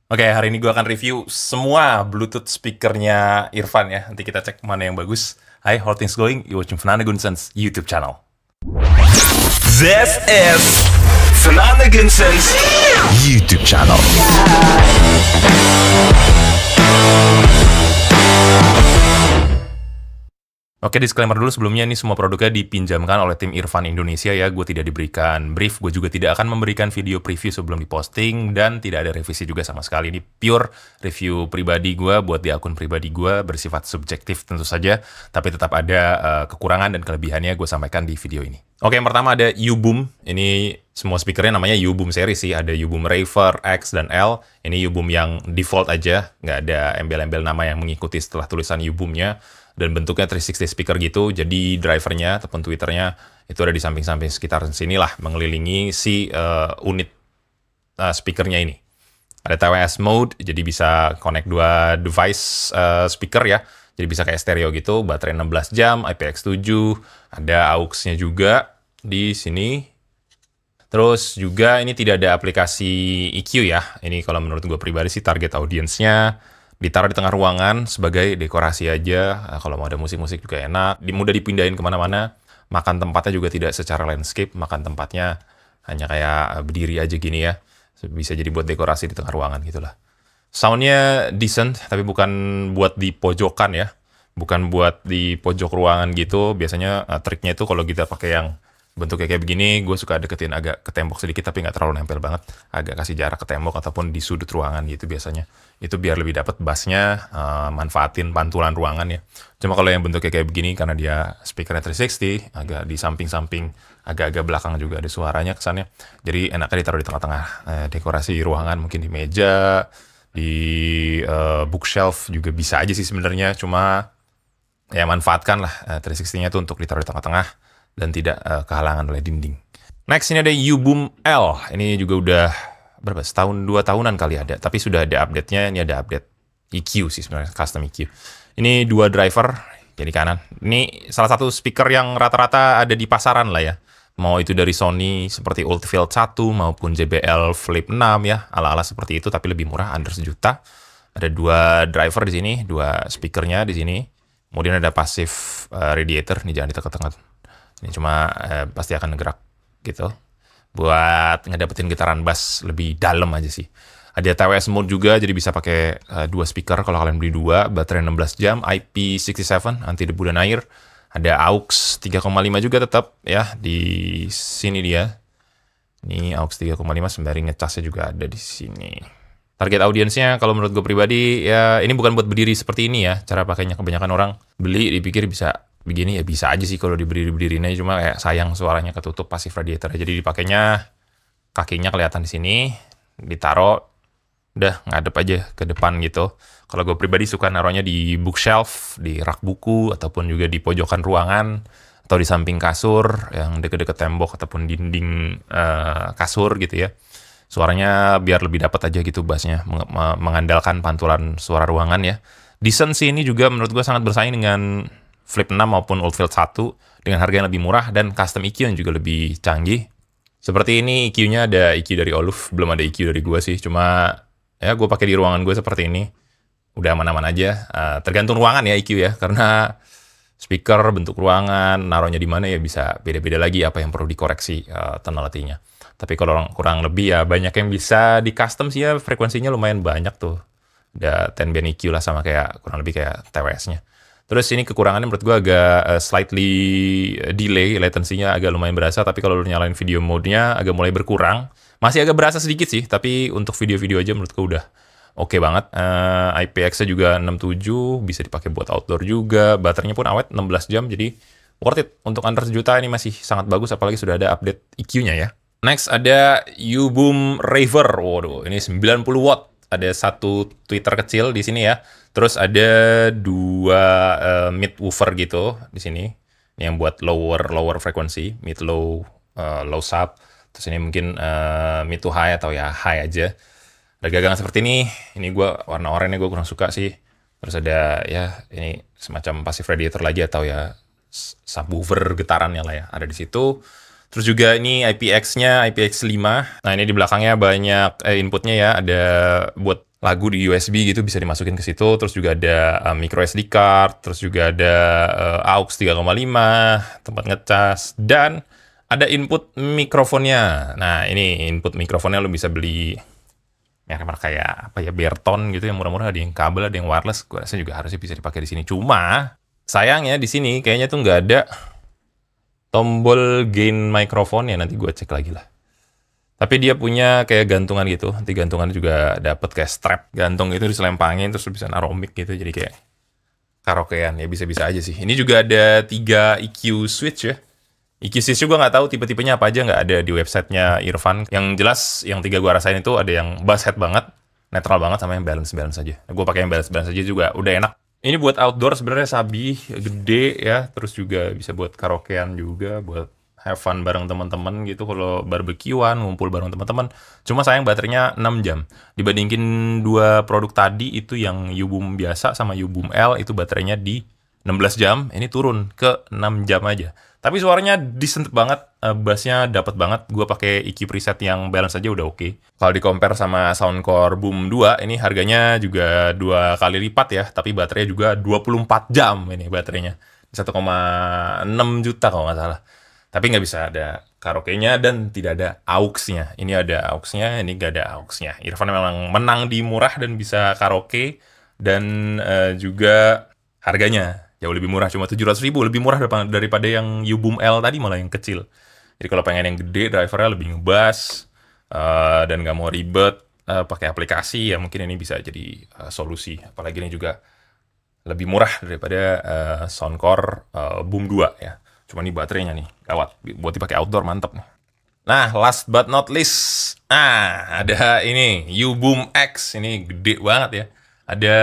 Oke, hari ini gue akan review semua Bluetooth speakernya Irfan ya. Nanti kita cek mana yang bagus. Hi, how things going? You watching Fernando Gunson's YouTube channel. This is Fernando Gunson's YouTube channel. Oke, disclaimer dulu sebelumnya, ini semua produknya dipinjamkan oleh tim Irfan Indonesia ya. Gue tidak diberikan brief, gue juga tidak akan memberikan video preview sebelum diposting, dan tidak ada revisi juga sama sekali. Ini pure review pribadi gue, buat di akun pribadi gue, bersifat subjektif tentu saja, tapi tetap ada kekurangan dan kelebihannya gue sampaikan di video ini. Oke, yang pertama ada U-Boom. Ini semua speakernya namanya U-Boom series sih. Ada U-Boom Raver, X, dan L. Ini U-Boom yang default aja, nggak ada embel-embel nama yang mengikuti setelah tulisan U-Boom-nya. Dan bentuknya 360 speaker gitu, jadi drivernya ataupun tweeternya itu ada di samping-samping sekitar sini lah, mengelilingi si unit speakernya ini. Ada TWS mode, jadi bisa connect dua device speaker ya, jadi bisa kayak stereo gitu, baterai 16 jam, IPX7, ada AUX-nya juga di sini. Terus juga ini tidak ada aplikasi EQ ya, ini kalau menurut gue pribadi sih target audience-nya ditaruh di tengah ruangan sebagai dekorasi aja. Nah, kalau mau ada musik-musik juga enak, mudah dipindahin kemana-mana. Makan tempatnya juga tidak secara landscape, makan tempatnya hanya kayak berdiri aja gini ya. Bisa jadi buat dekorasi di tengah ruangan gitulah. Soundnya decent, tapi bukan buat di pojokan ya. Bukan buat di pojok ruangan gitu. Biasanya triknya itu kalau kita pakai yang bentuknya kayak begini, gue suka deketin agak ke tembok sedikit, tapi nggak terlalu nempel banget. Agak kasih jarak ke tembok ataupun di sudut ruangan gitu biasanya. Itu biar lebih dapat bassnya, manfaatin pantulan ruangan ya. Cuma kalau yang bentuknya kayak begini, karena dia speakernya 360, agak di samping-samping, agak-agak belakang juga ada suaranya kesannya. Jadi enaknya ditaruh di tengah-tengah, dekorasi ruangan, mungkin di meja, di bookshelf juga bisa aja sih sebenarnya. Cuma ya manfaatkan lah 360-nya tuh untuk ditaruh di tengah-tengah dan tidak kehalangan oleh dinding. Next, ini ada U-Boom L. Ini juga udah berapa? Setahun, 2 tahunan kali ada. Tapi sudah ada update-nya. Ini ada update EQ sih sebenarnya, custom EQ. Ini 2 driver, kiri kanan. Ini salah satu speaker yang rata-rata ada di pasaran lah ya. Mau itu dari Sony seperti Ultifield 1 maupun JBL Flip 6 ya. Ala-ala seperti itu, tapi lebih murah, under sejuta. Ada 2 driver di sini, 2 speakernya di sini. Kemudian ada passive radiator. Ini jangan ditekan-tekan. Ini cuma pasti akan ngegerak gitu. Buat ngedapetin getaran bass lebih dalam aja sih. Ada TWS mode juga, jadi bisa pakai 2 speaker kalau kalian beli 2. Baterai 16 jam, IP67, anti debu dan air. Ada AUX 3,5 juga tetap ya, di sini dia. Ini AUX 3,5, sembari ngecasnya juga ada di sini. Target audiensnya kalau menurut gue pribadi ya, ini bukan buat berdiri seperti ini ya. Cara pakainya kebanyakan orang beli dipikir bisa begini, ya bisa aja sih kalau diberdiri-berdiriin aja, cuma kayak sayang suaranya ketutup pasif radiator. Jadi dipakainya kakinya kelihatan di sini, ditaruh udah ngadep aja ke depan gitu. Kalau gue pribadi suka naruhnya di bookshelf, di rak buku, ataupun juga di pojokan ruangan, atau di samping kasur yang deket-deket tembok ataupun dinding kasur gitu ya. Suaranya biar lebih dapat aja gitu bassnya, mengandalkan pantulan suara ruangan ya. Decent sih, ini juga menurut gue sangat bersaing dengan Flip 6 maupun Ultifield 1 dengan harga yang lebih murah dan custom EQ yang juga lebih canggih. Seperti ini EQ-nya ada EQ dari Oluf, belum ada EQ dari gue sih. Cuma ya gue pakai di ruangan gue seperti ini. Udah aman-aman aja. Tergantung ruangan ya EQ ya, karena speaker, bentuk ruangan, naruhnya di mana ya bisa beda-beda lagi apa yang perlu dikoreksi tonality-nya. Tapi kalau kurang lebih ya banyak yang bisa di custom sih ya, frekuensinya lumayan banyak tuh. Ada 10 band EQ lah, sama kayak kurang lebih kayak TWS-nya. Terus ini kekurangannya menurut gue agak slightly delay, latency-nya agak lumayan berasa, tapi kalau lu nyalain video mode-nya agak mulai berkurang. Masih agak berasa sedikit sih, tapi untuk video-video aja menurut gue udah oke banget. IPX-nya juga 67, bisa dipakai buat outdoor juga. Baterainya pun awet 16 jam, jadi worth it. Untuk under sejuta ini masih sangat bagus, apalagi sudah ada update EQ-nya ya. Next ada U-Boom Raver. Waduh, ini 90 watt. Ada 1 tweeter kecil di sini ya. Terus ada 2 mid woofer gitu di sini. Ini yang buat lower frekuensi, mid low, low sub. Terus ini mungkin mid to high atau ya high aja. Ada gagangan seperti ini. Ini gue warna oranye gue kurang suka sih. Terus ada ya ini semacam passive radiator lagi atau ya subwoofer getarannya lah ya, ada di situ. Terus juga ini IPX-nya IPX5. Nah, ini di belakangnya banyak inputnya ya, ada buat lagu di USB gitu bisa dimasukin ke situ. Terus juga ada micro SD card, terus juga ada AUX 3,5, tempat ngecas, dan ada input mikrofonnya. Nah, ini input mikrofonnya lo bisa beli merek kayak apa ya, Berton gitu yang murah-murah, ada yang kabel, ada yang wireless. Gue rasa juga harusnya bisa dipakai di sini. Cuma sayangnya di sini kayaknya tuh nggak ada tombol gain microphone ya, nanti gue cek lagi lah. Tapi dia punya kayak gantungan gitu, nanti gantungan juga dapet kayak strap gantung gitu, diselempangin terus bisa naruh mic gitu, jadi kayak karaokean ya, bisa-bisa aja sih. Ini juga ada 3 EQ switch ya. EQ switch gue nggak tahu tipe-tipenya apa aja, nggak ada di websitenya Irfan. Yang jelas yang 3 gue rasain itu ada yang bass head banget, netral banget, sama yang balance aja. Gue pakai yang balance aja juga udah enak. Ini buat outdoor sebenarnya, sabi gede ya, terus juga bisa buat karaokean juga, buat have fun bareng teman-teman gitu kalau barbekyuan, ngumpul bareng teman-teman. Cuma sayang baterainya 6 jam. Dibandingin 2 produk tadi itu, yang U-Boom biasa sama U-Boom L, itu baterainya di 16 jam, ini turun ke 6 jam aja. Tapi suaranya decent banget, bassnya dapat banget. Gue pakai EQ preset yang balance aja udah oke. Kalau di compare sama Soundcore Boom 2, ini harganya juga 2 kali lipat ya, tapi baterainya juga 24 jam ini baterainya. 1,6 juta kalau nggak salah. Tapi nggak bisa ada karaoke-nya dan tidak ada AUX-nya. Ini ada AUX-nya, ini nggak ada AUX-nya. Irfan memang menang di murah dan bisa karaoke, dan juga harganya jauh lebih murah, cuma 700.000, lebih murah daripada yang U-Boom L tadi, malah yang kecil. Jadi kalau pengen yang gede, drivernya lebih ngebas, dan nggak mau ribet pakai aplikasi, ya mungkin ini bisa jadi solusi. Apalagi ini juga lebih murah daripada Soundcore Boom 2 ya. Cuma ini baterainya nih, gawat. Buat dipakai outdoor, mantep nih. Nah, last but not least, ada ini, U-Boom X. Ini gede banget ya. Ada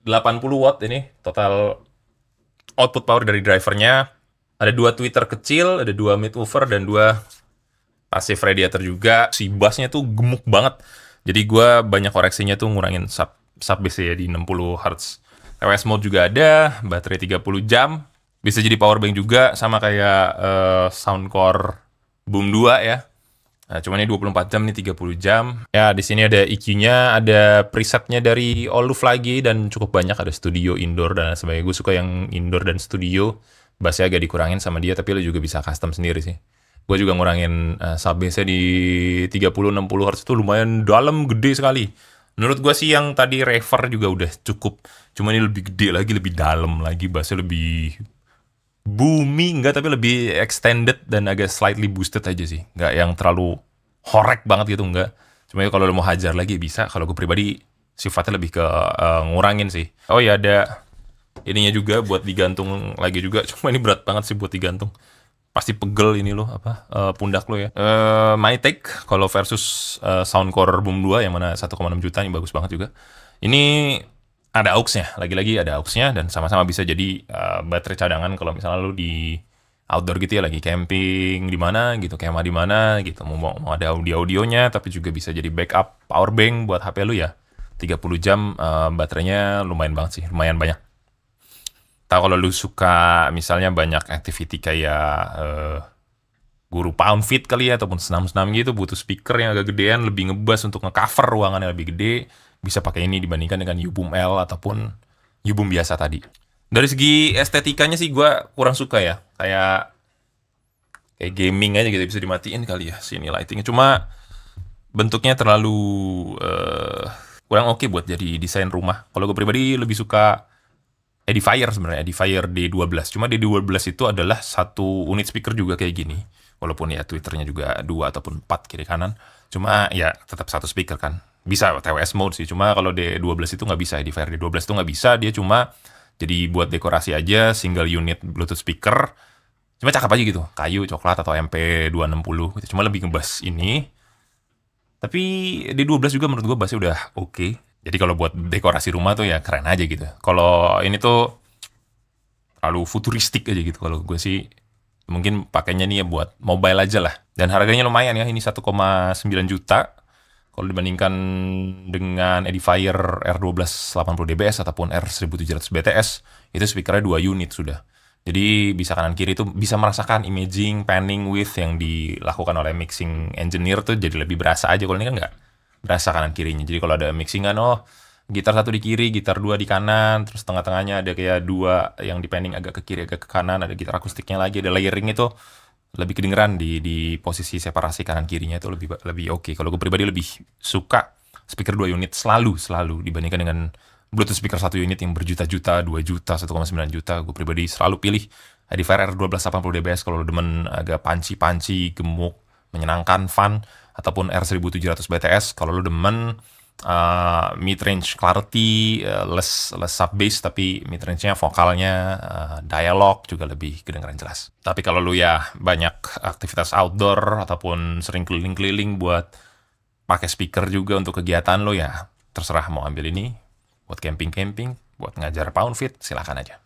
80 watt ini, total output power dari drivernya. Ada 2 tweeter kecil, ada 2 midwoofer, dan 2 passive radiator juga. Si bassnya tuh gemuk banget. Jadi gue banyak koreksinya tuh ngurangin sub bass ya di 60 Hz. TWS mode juga ada, baterai 30 jam. Bisa jadi power bank juga, sama kayak Soundcore Boom 2 ya. Nah, cuma ini 24 jam, ini 30 jam. Ya, di sini ada EQ-nya, ada presetnya dari Oluf lagi, dan cukup banyak, ada studio, indoor, dan sebagainya. Gue suka yang indoor dan studio. Bassnya agak dikurangin sama dia, tapi lo juga bisa custom sendiri sih. Gue juga ngurangin sub bass-nya di 30-60 Hz, itu lumayan dalam, gede sekali. Menurut gue sih yang tadi Rever juga udah cukup. Cuma ini lebih gede lagi, lebih dalam lagi, bassnya lebih booming, enggak, tapi lebih extended dan agak slightly boosted aja sih. Enggak yang terlalu horek banget gitu, enggak. Cuma kalau lo mau hajar lagi bisa. Kalau gue pribadi sifatnya lebih ke ngurangin sih. Oh ya, ada ininya juga buat digantung lagi juga. Cuma ini berat banget sih buat digantung. Pasti pegel ini lo, pundak lo ya. My take kalau versus Soundcore Boom 2 yang mana 1,6 juta, ini bagus banget juga. Ini ada AUX-nya, lagi-lagi ada AUX-nya, dan sama-sama bisa jadi baterai cadangan kalau misalnya lu di outdoor gitu ya, lagi camping di mana gitu, kemah di mana gitu, mau ada audionya, tapi juga bisa jadi backup power bank buat HP lu ya. 30 jam baterainya lumayan banget sih, lumayan banyak. Tahu kalau lu suka misalnya banyak activity kayak guru pound feet kali ya, ataupun senam-senam gitu, butuh speaker yang agak gedean, lebih ngebas untuk ngecover ruangan yang lebih gede, bisa pakai ini dibandingkan dengan U-Boom L ataupun U-Boom biasa tadi. Dari segi estetikanya sih gue kurang suka ya, kayak gaming aja gitu, bisa dimatiin kali ya sini lightingnya. Cuma bentuknya terlalu kurang oke buat jadi desain rumah. Kalau gue pribadi lebih suka Edifier sebenarnya, Edifier D12. Cuma D12 itu adalah satu unit speaker juga kayak gini. Walaupun ya Twitternya juga 2 ataupun 4 kiri kanan. Cuma ya tetap satu speaker kan. Bisa TWS mode sih, cuma kalau D12 itu nggak bisa, Edifier D12 itu nggak bisa, dia cuma jadi buat dekorasi aja, single unit Bluetooth speaker, cuma cakep aja gitu, kayu, coklat, atau MP260 gitu, cuma lebih ngebas ini. Tapi D12 juga menurut gue bassnya udah oke. Jadi kalau buat dekorasi rumah tuh ya keren aja gitu. Kalau ini tuh terlalu futuristik aja gitu, kalau gue sih mungkin pakainya nih ya buat mobile aja lah. Dan harganya lumayan ya, ini 1,9 juta. Kalau dibandingkan dengan Edifier R12 80 dBs ataupun R1700 BTS, itu speakernya 2 unit sudah. Jadi bisa kanan kiri tuh bisa merasakan imaging, panning, width yang dilakukan oleh mixing engineer tuh jadi lebih berasa aja. Kalau ini kan nggak berasa kanan kirinya. Jadi kalau ada mixingan, oh gitar satu di kiri, gitar dua di kanan, terus tengah-tengahnya ada kayak dua yang di panning agak ke kiri, agak ke kanan, ada gitar akustiknya lagi, ada layering itu lebih kedengeran di posisi separasi kanan kirinya itu lebih oke. Kalau gue pribadi lebih suka speaker 2 unit selalu dibandingkan dengan Bluetooth speaker 1 unit yang berjuta-juta, 2 juta, 1,9 juta. Gue pribadi selalu pilih Edifier R1280 dBs kalau lo demen agak panci-panci, gemuk, menyenangkan, fun, ataupun R1700 BTS kalau lo demen mid-range clarity, less sub bass tapi mid-range-nya vokalnya, dialog juga lebih kedengaran jelas. Tapi kalau lu ya banyak aktivitas outdoor ataupun sering keliling-keliling buat pakai speaker juga untuk kegiatan lo, ya terserah mau ambil ini buat camping-camping, buat ngajar pound fit, silakan aja.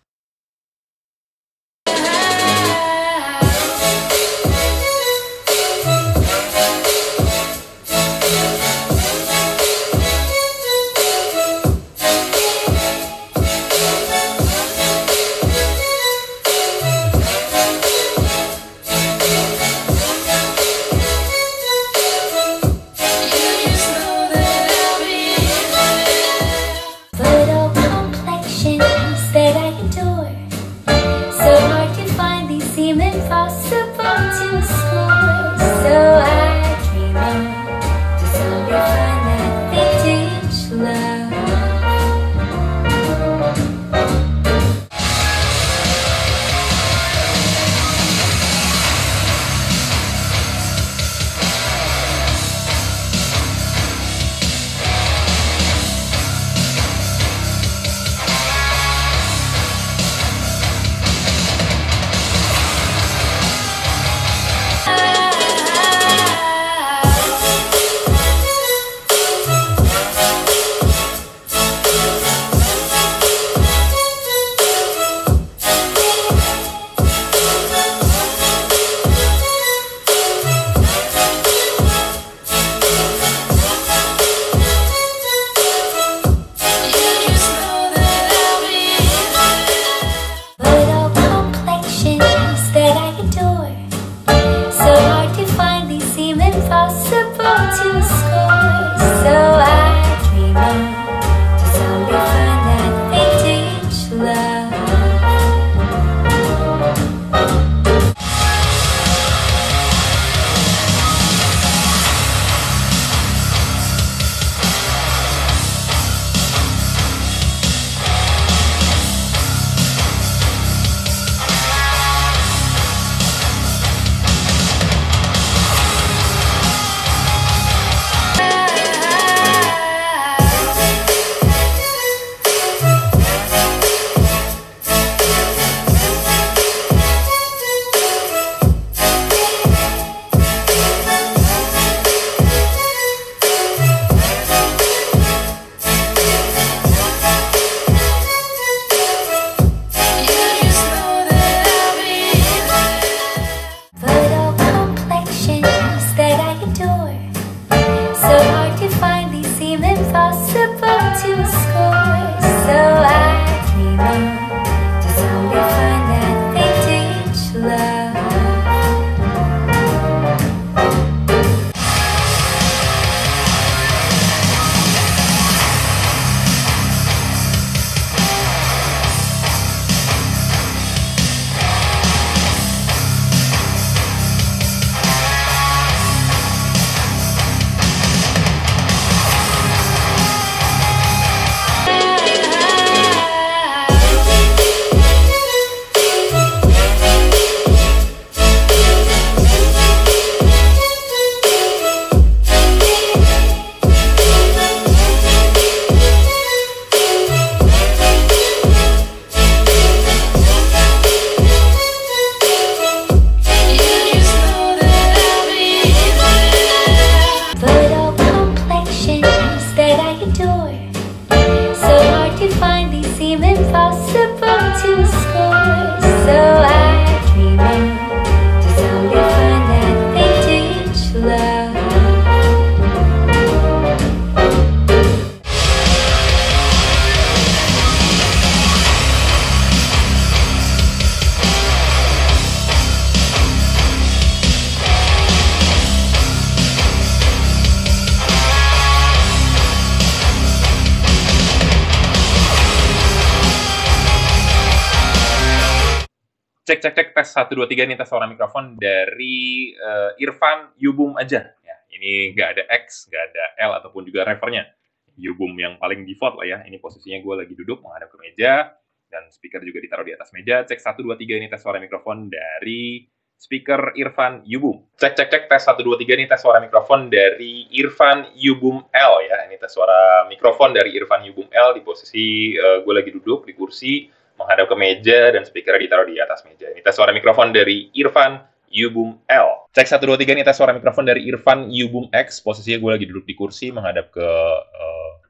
Cek cek cek tes 1 2 3 nih tes suara mikrofon dari Irfan Yubum aja. Ya, ini nggak ada X, nggak ada L ataupun juga revernya. Yubum yang paling default lah ya. Ini posisinya gue lagi duduk menghadap ke meja dan speaker juga ditaruh di atas meja. Cek 1 2 3 ini tes suara mikrofon dari speaker Irfan Yubum. Cek cek cek tes 1 2 3 ini tes suara mikrofon dari Irfan Yubum L ya. Ini tes suara mikrofon dari Irfan Yubum L di posisi gue lagi duduk di kursi menghadap ke meja dan speaker ditaruh di atas meja. Ini tes suara mikrofon dari Irfan Yubum L. Cek 1 2 3 ini tes suara mikrofon dari Irfan Yubum X. Posisinya gue lagi duduk di kursi menghadap ke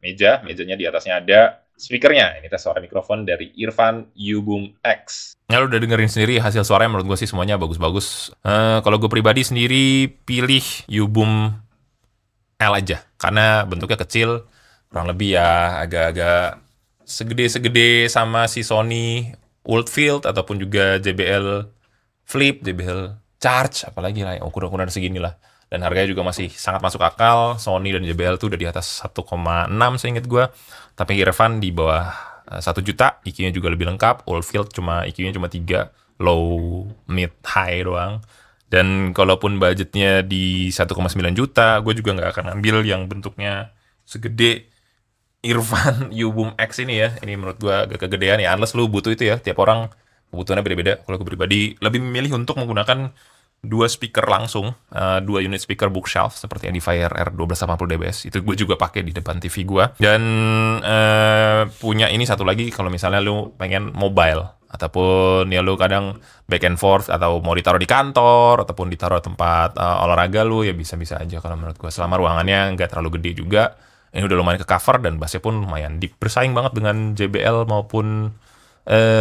meja. Mejanya di atasnya ada speakernya. Ini tes suara mikrofon dari Irfan Yubum X. Ya lu udah dengerin sendiri hasil suaranya, menurut gue sih semuanya bagus-bagus. Kalau gue pribadi sendiri pilih Yubum L aja. Karena bentuknya kecil, kurang lebih ya agak-agak segede-segede sama si Sony Oldfield ataupun juga JBL Flip, JBL Charge, apalagi lah, ukuran-ukuran segini lah. Dan harganya juga masih sangat masuk akal. Sony dan JBL tuh udah di atas 1,6 seinget gue. Tapi Irfan di bawah 1 juta, EQ-nya juga lebih lengkap. Oldfield EQ-nya cuma 3, low, mid, high doang. Dan kalaupun budgetnya di 1,9 juta, gue juga nggak akan ambil yang bentuknya segede Irfan Yubum X ini ya. Ini menurut gue agak kegedean ya, unless lu butuh itu ya. Tiap orang kebutuhannya beda-beda. Kalau gue pribadi lebih memilih untuk menggunakan 2 speaker langsung, 2 unit speaker bookshelf seperti Edifier R1280 dBs. Itu gue juga pakai di depan TV gue. Dan punya ini satu lagi kalau misalnya lu pengen mobile ataupun ya lu kadang back and forth atau mau ditaruh di kantor ataupun ditaruh tempat olahraga lu, ya bisa-bisa aja kalau menurut gue, selama ruangannya nggak terlalu gede juga. Ini udah lumayan ke cover dan bassnya pun lumayan deep, bersaing banget dengan JBL maupun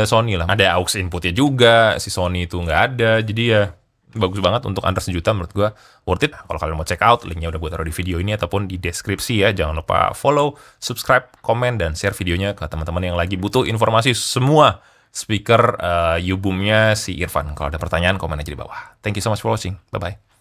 Sony lah. Ada aux inputnya juga, si Sony itu nggak ada, jadi ya bagus banget untuk under 1 juta menurut gue, worth it. Kalau kalian mau check out, linknya udah gue taruh di video ini ataupun di deskripsi ya. Jangan lupa follow, subscribe, komen, dan share videonya ke teman-teman yang lagi butuh informasi semua speaker Yubumnya si Irfan. Kalau ada pertanyaan, komen aja di bawah. Thank you so much for watching. Bye-bye.